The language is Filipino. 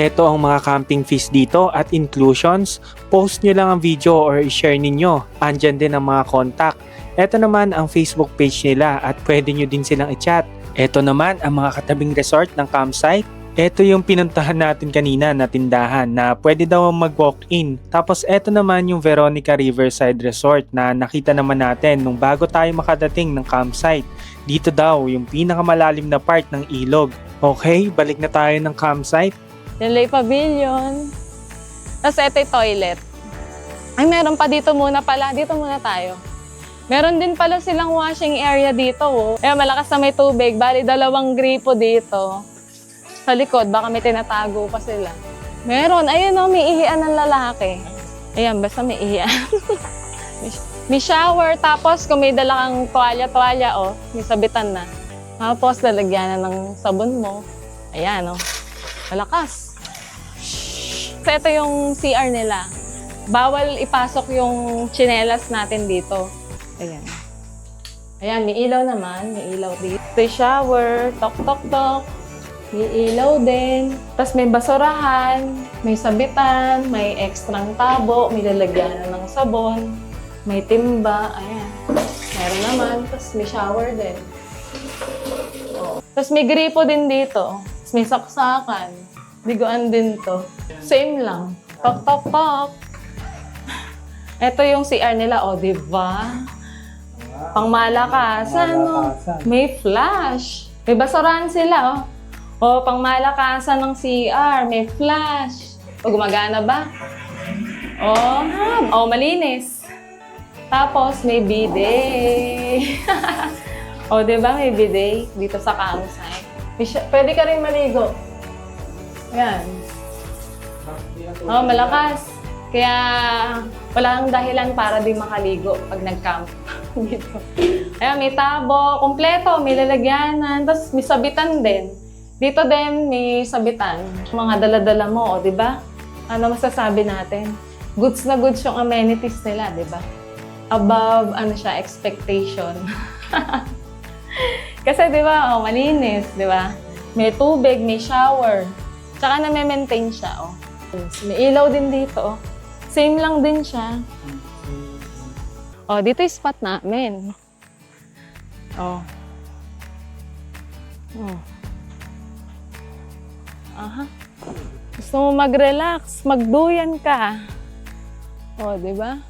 Ito ang mga camping fees dito at inclusions. Post nyo lang ang video or i-share ninyo. Andyan din ang mga contact. Ito naman ang Facebook page nila at pwede nyo din silang i-chat. Ito naman ang mga katabing resort ng campsite. Ito yung pinuntahan natin kanina na tindahan na pwede daw mag-walk-in. Tapos ito naman yung Veronica Riverside Resort na nakita naman natin nung bago tayo makadating ng campsite. Dito daw yung pinakamalalim na part ng ilog. Okay, balik na tayo ng campsite. Yung Lay Pavilion. Tapos ito yung toilet. Ay, meron pa dito muna pala. Dito muna tayo. Meron din pala silang washing area dito. Oh. Kaya malakas na may tubig. Bali, 2 gripo dito. Sa likod, baka may tinatago pa sila. Meron. Ayun o, may ihian ng lalaki. Ayan, basta may ihian. May shower. Tapos, kung may dala kang tuwalya, oh, may sabitan na. Tapos, lalagyan na ng sabon mo. Ayan, oh. Malakas. So, ito yung CR nila. Bawal ipasok yung tsinelas natin dito. Ayan. Ayan, may ilaw naman. May ilaw dito. May shower. Tok, tok, tok. May ilaw din. Tapos may basurahan. May sabitan. May ekstrang tabo. May lalagyan ng sabon. May timba. Ayan. Meron naman. Tapos may shower din. Oh. Tapos may gripo din dito. Tapos may saksakan. Biguan din to. Same lang. Tok, tok, tok. Ito yung CR nila. O, diba? Pangmalakasan, no? May flash. May basurahan sila, oh. O, pangmalakasan ng CR. May flash. O, gumagana ba? O, malinis. Tapos, may bidet. O, diba may bidet dito sa campsite? Pwede ka rin maligo. Yan. O, malakas. Kaya, wala nang dahilan para di makaligo pag nag-camp. Dito. Ayan, may tabo, kompleto, may lalagyanan, tapos may sabitan din. Dito din may sabitan. Mga dala-dala mo, di ba? Ano masasabi natin? Goods na goods yung amenities nila, di ba? Above, expectation. Kasi, di ba, malinis, di ba? May tubig, may shower. Tsaka na-maintain siya, oh. May ilaw din dito, oh. Same lang din siya. Oh, dito yung spot namin. Oh. Oh. Aha. Gusto mo mag-relax, magduyan ka. Oh, di ba?